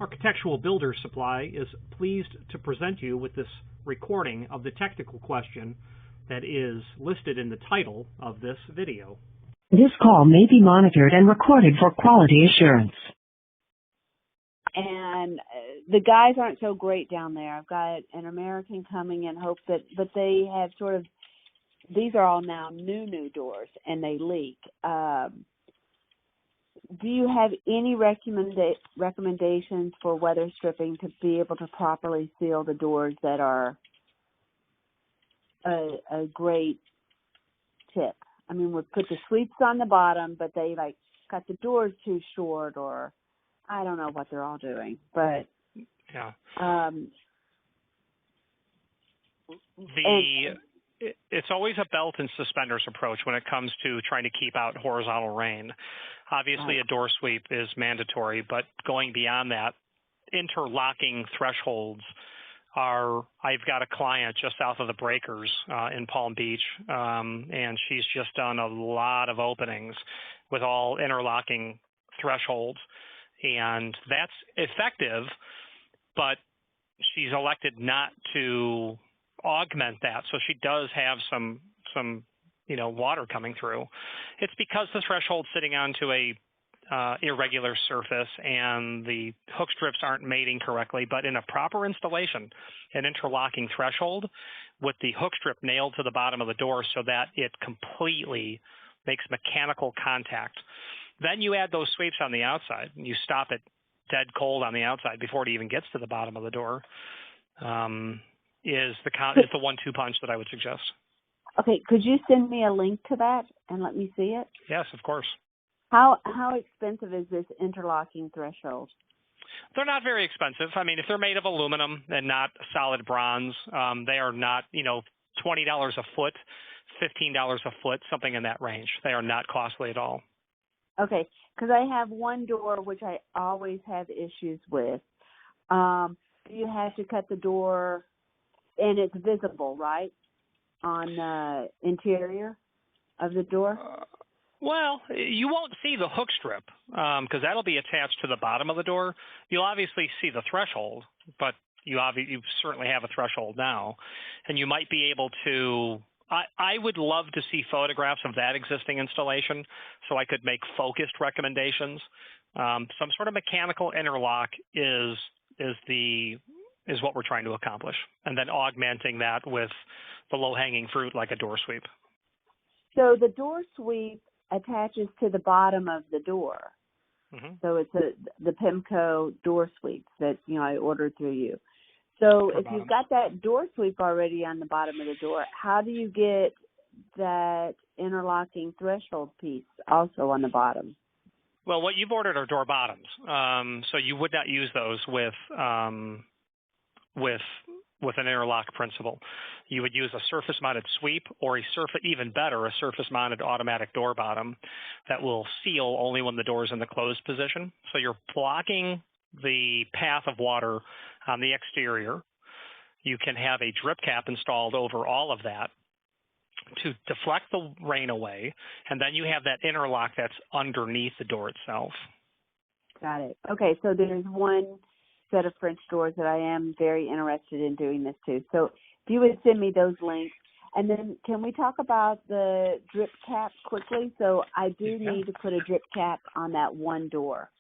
Architectural Builder Supply is pleased to present you with this recording of the technical question that is listed in the title of this video. This call may be monitored and recorded for quality assurance. And the guys aren't so great down there. I've got an American coming in, but they have sort of, these are all now new doors, and they leak. Do you have any recommendations for weather stripping to be able to properly seal the doors that are a great tip? I mean, we put the sweeps on the bottom, but they like cut the doors too short, or I don't know what they're all doing. But yeah, it's always a belt and suspenders approach when it comes to trying to keep out horizontal rain. Obviously, a door sweep is mandatory, but going beyond that, interlocking thresholds are. I've got a client just south of the breakers in Palm Beach, and she's just done a lot of openings with all interlocking thresholds, and that's effective, but she's elected not to augment that, so she does have some water coming through. It's because the threshold's sitting onto a irregular surface and the hook strips aren't mating correctly. But in a proper installation, an interlocking threshold with the hook strip nailed to the bottom of the door so that it completely makes mechanical contact. Then you add those sweeps on the outside and you stop it dead cold on the outside before it even gets to the bottom of the door. Is the 1-2 punch that I would suggest. Okay, could you send me a link to that and let me see it? Yes, of course. How expensive is this interlocking threshold? They're not very expensive. I mean, if they're made of aluminum and not solid bronze, they are not, $20 a foot, $15 a foot, something in that range. They are not costly at all. Okay, because I have one door which I always have issues with. You have to cut the door, and it's visible, right, on the interior of the door? Well, you won't see the hook strip because that'll be attached to the bottom of the door. You'll obviously see the threshold, but you certainly have a threshold now, and you might be able to. I would love to see photographs of that existing installation so I could make focused recommendations. Some sort of mechanical interlock is what we're trying to accomplish, and then augmenting that with the low-hanging fruit like a door sweep. So the door sweep attaches to the bottom of the door. Mm-hmm. So it's the Pimco door sweeps that I ordered through you. So if you've got that door sweep already on the bottom of the door, how do you get that interlocking threshold piece also on the bottom? Well, what you've ordered are door bottoms, so you would not use those with an interlock principle. You would use a surface-mounted sweep, or even better, a surface-mounted automatic door bottom that will seal only when the door is in the closed position. So you're blocking the path of water on the exterior. You can have a drip cap installed over all of that to deflect the rain away, and then you have that interlock that's underneath the door itself. Got it. Okay, so there's one set of French doors that I am very interested in doing this too. So if you would send me those links, and then can we talk about the drip cap quickly? So I do need to put a drip cap on that one door.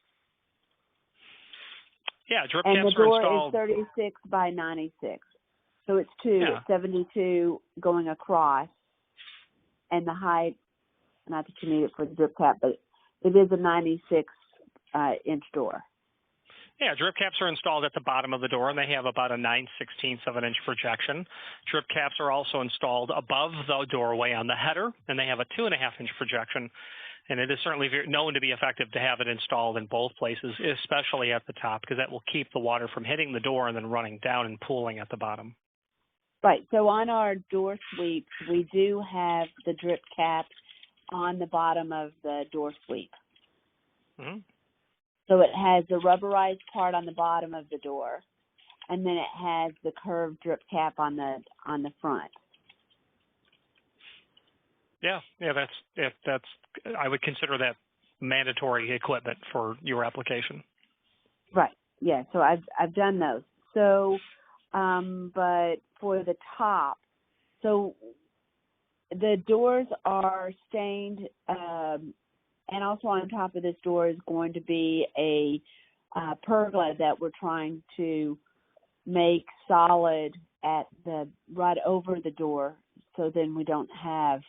Yeah, drip caps are installed. And the door is 36 by 96. So it's it's 72 going across, and the height, not that you need it for the drip cap, but it is a 96-inch door. Yeah, drip caps are installed at the bottom of the door, and they have about a 9/16 of an inch projection. Drip caps are also installed above the doorway on the header, and they have a 2.5-inch projection. And it is certainly known to be effective to have it installed in both places, especially at the top, because that will keep the water from hitting the door and then running down and pooling at the bottom. Right. So on our door sweeps, we do have the drip cap on the bottom of the door sweep. Mm-hmm. So it has the rubberized part on the bottom of the door, and then it has the curved drip cap on the front. Yeah, that's I would consider that mandatory equipment for your application. Right. Yeah, so I've done those. So, but for the top, so the doors are stained, and also on top of this door is going to be a pergola that we're trying to make solid at the right over the door, so then we don't have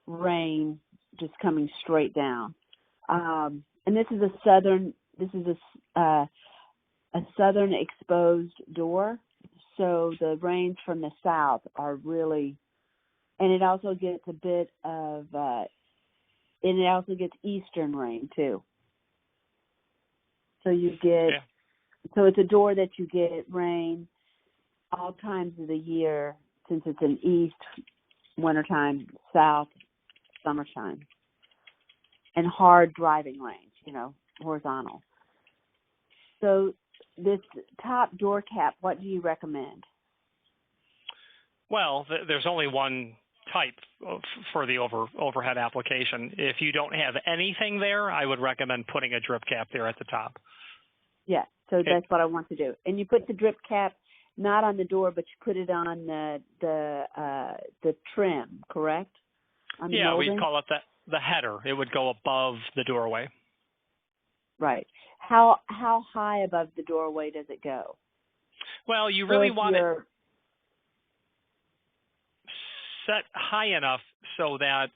rain just coming straight down. And this is a southern exposed door, so the rains from the south are really, and it also gets a bit of, and it also gets eastern rain too. So you get, so it's a door that you get rain all times of the year, since it's in east, wintertime, south, summertime, and hard driving lanes, horizontal. So this top door cap, what do you recommend? Well, there's only one type for the overhead application. If you don't have anything there, I would recommend putting a drip cap there at the top. Yeah, so that's what I want to do. And you put the drip cap not on the door, but you put it on the trim, correct? On the molding? We call it the header. It would go above the doorway. Right. How high above the doorway does it go? Well, you really want it set high enough so that,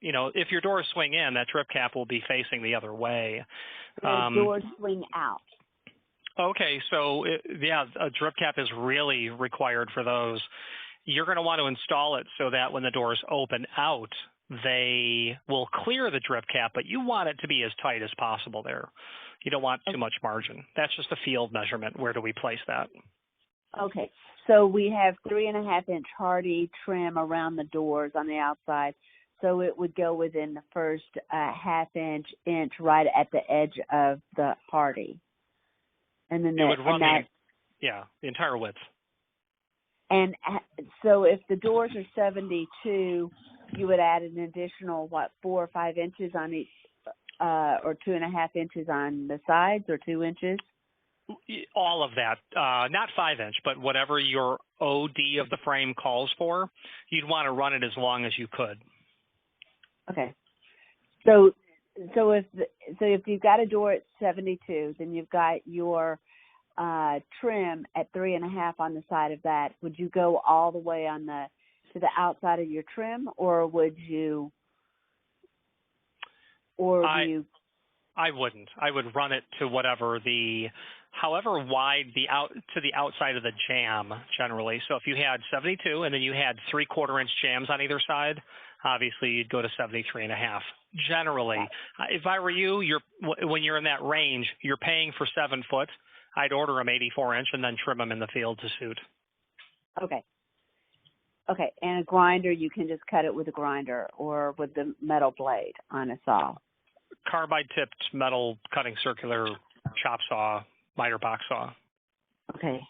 if your doors swing in, that drip cap will be facing the other way. The doors swing out. Okay, so a drip cap is really required for those. You're going to want to install it so that when the doors open out, they will clear the drip cap, but you want it to be as tight as possible there. You don't want too much margin. That's just a field measurement. Where do we place that? Okay, so we have 3.5-inch hardy trim around the doors on the outside, so it would go within the first half-inch right at the edge of the hardy. And then it would run the entire width. And so if the doors are 72, you would add an additional, 4 or 5 inches on each, or 2.5 inches on the sides, or 2 inches? All of that, not 5-inch, but whatever your OD of the frame calls for, you'd want to run it as long as you could. Okay. So if you've got a door at 72, then you've got your trim at 3.5 on the side of that. Would you go all the way to the outside of your trim, or would you? I wouldn't. I would run it to however wide to the outside of the jamb generally. So if you had 72 and then you had 3/4-inch jambs on either side, obviously you'd go to 73.5. Generally, if I were you, when you're in that range, you're paying for 7 foot. I'd order them 84-inch and then trim them in the field to suit. Okay. Okay, and a grinder, you can just cut it with a grinder or with the metal blade on a saw. Carbide-tipped metal cutting circular chop saw, miter box saw. Okay.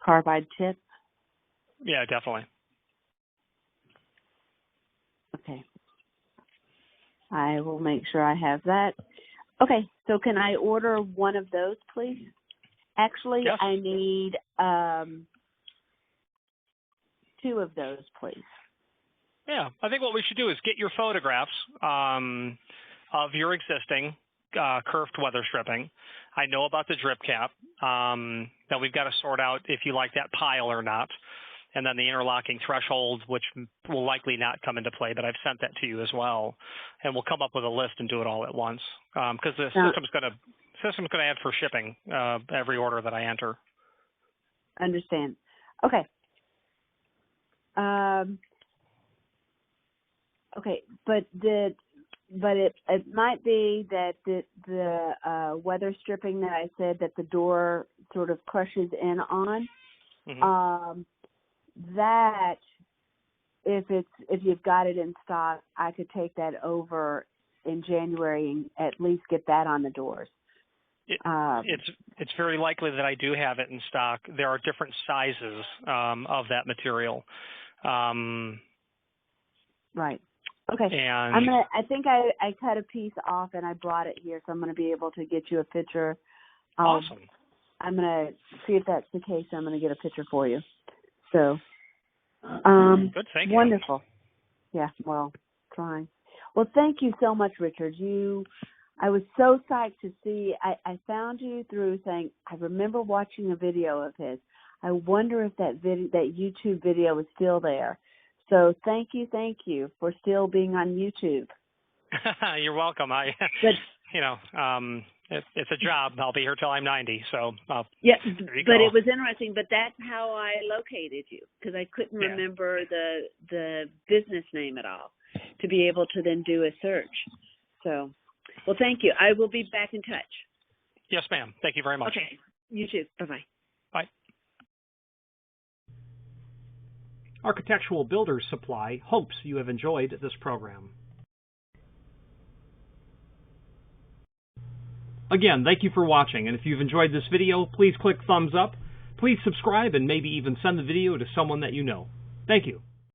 Carbide tip? Yeah, definitely. Okay. I will make sure I have that. Okay, so can I order one of those, please? Actually, yes. I need 2 of those, please. Yeah, I think what we should do is get your photographs of your existing kerfed weather stripping. I know about the drip cap. That we've got to sort out if you like that pile or not. And then the interlocking threshold, which will likely not come into play, but I've sent that to you as well. And we'll come up with a list and do it all at once. Because the system's going to add for shipping every order that I enter. Understand. Okay. Okay, but it might be that the weather stripping that I said that the door sort of crushes in on. Mm-hmm. That if you've got it in stock, I could take that over in January and at least get that on the doors. It's very likely that I do have it in stock. There are different sizes of that material. Right. Okay. And I think I cut a piece off and I brought it here, so I'm going to be able to get you a picture. Awesome. I'm gonna see if that's the case. I'm gonna get a picture for you. So, good, thank you. Wonderful. Yeah, well, trying. Well, thank you so much, Richard. I was so psyched to see. I found you through saying, I remember watching a video of his. I wonder if that YouTube video is still there. So thank you for still being on YouTube. You're welcome. It's a job. I'll be here till I'm 90. So yeah, there you but go. it was interesting. But that's how I located you, because I couldn't remember the business name at all to be able to then do a search. So, well, thank you. I will be back in touch. Yes, ma'am. Thank you very much. Okay. You too. Bye-bye. Bye. Architectural Builders Supply hopes you have enjoyed this program. Again, thank you for watching, and if you've enjoyed this video, please click thumbs up, please subscribe, and maybe even send the video to someone that you know. Thank you.